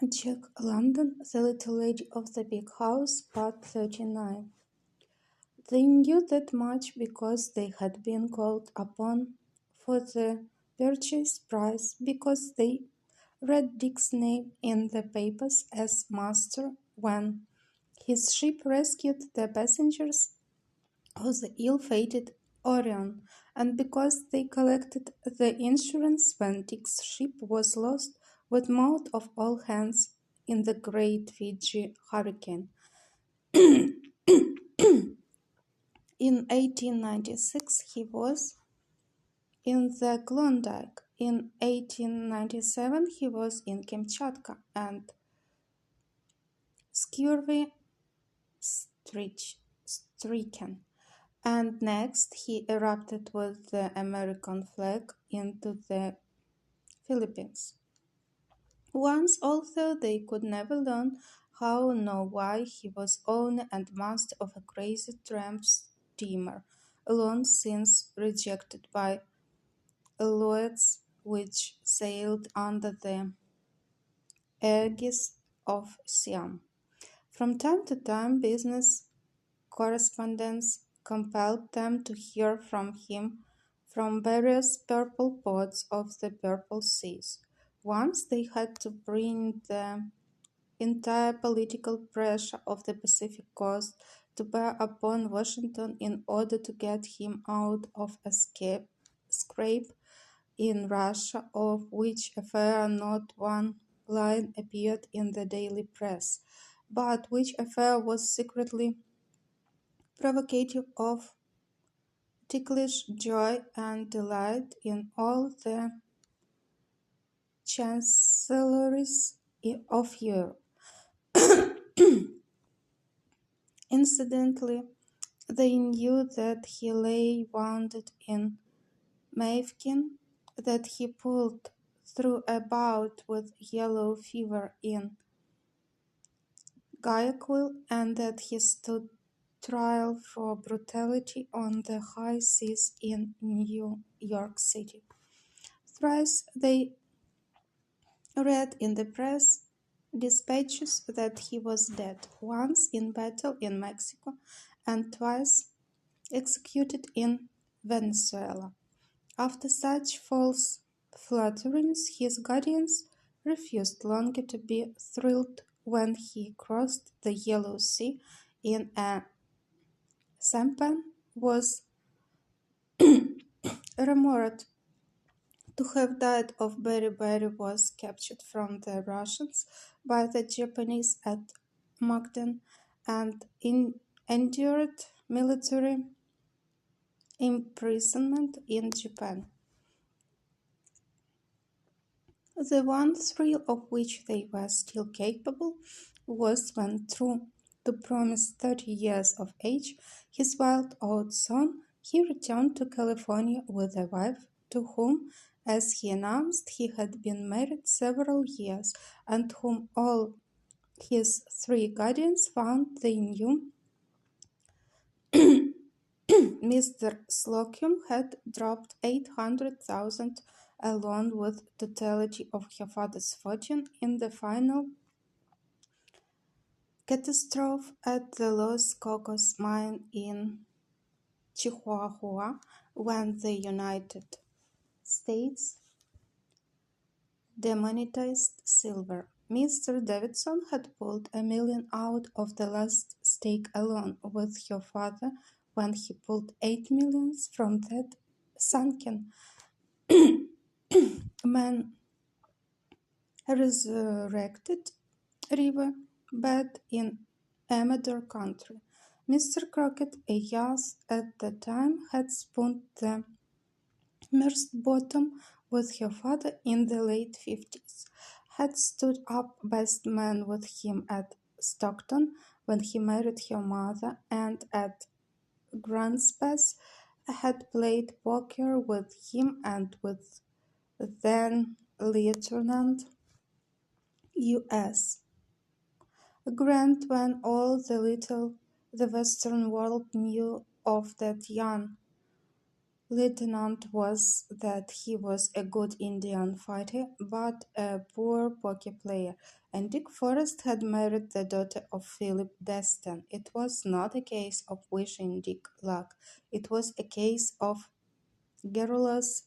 Jack London, The Little Lady of the Big House, Part 39. They knew that much because they had been called upon for the purchase price, because they read Dick's name in the papers as master when his ship rescued the passengers of the ill-fated Orion, and because they collected the insurance when Dick's ship was lost with mouth of all hands in the Great Fiji hurricane. In 1896 he was in the Klondike. In 1897 he was in Kamchatka and scurvy-stricken. And next he erupted with the American flag into the Philippines. Once, although they could never learn how nor why, he was owner and master of a crazy tramp steamer, long since rejected by Lloyd's, which sailed under the aegis of Siam. From time to time, business correspondence compelled them to hear from him from various purple ports of the Purple Seas. Once they had to bring the entire political pressure of the Pacific coast to bear upon Washington in order to get him out of a scrape in Russia, of which affair not one line appeared in the daily press, but which affair was secretly provocative of ticklish joy and delight in all the chancelleries of Europe. Incidentally, they knew that he lay wounded in Mafeking, that he pulled through a bout with yellow fever in Guayaquil, and that he stood trial for brutality on the high seas in New York City. Thrice they read in the press dispatches that he was dead, once in battle in Mexico, and twice executed in Venezuela. After such false flutterings, his guardians refused longer to be thrilled when he crossed the Yellow Sea in a sampan, was rumored to have died of beriberi, was captured from the Russians by the Japanese at Mukden, and endured military imprisonment in Japan. The one thrill of which they were still capable was when, true to promise 30 years of age, his wild old son, he returned to California with a wife to whom, as he announced, he had been married several years, and whom all his three guardians found they knew Mr. Slocum had dropped 800,000 along with totality of her father's fortune in the final catastrophe at the Los Cocos mine in Chihuahua, when the United States demonetized silver. Mr. Davidson had pulled $1 million out of the last stake along with her father when he pulled $8 million from that sunken man resurrected river bed in Amador country. Mr. Crockett, a youth at the time, had spooned the Mersed bottom with her father in the late 50s, had stood up best man with him at Stockton when he married her mother, and at Grants Pass had played poker with him and with then Lieutenant U.S. Grant when all the Western world knew of that young Lieutenant was that he was a good Indian fighter, but a poor poker player, and Dick Forrest had married the daughter of Philip Deston. It was not a case of wishing Dick luck, it was a case of garrulous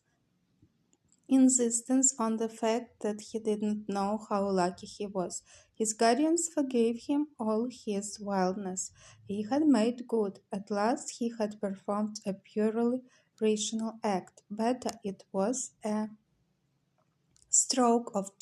insistence on the fact that he didn't know how lucky he was. His guardians forgave him all his wildness. He had made good. At last he had performed a purely rational act. Better, it was a stroke of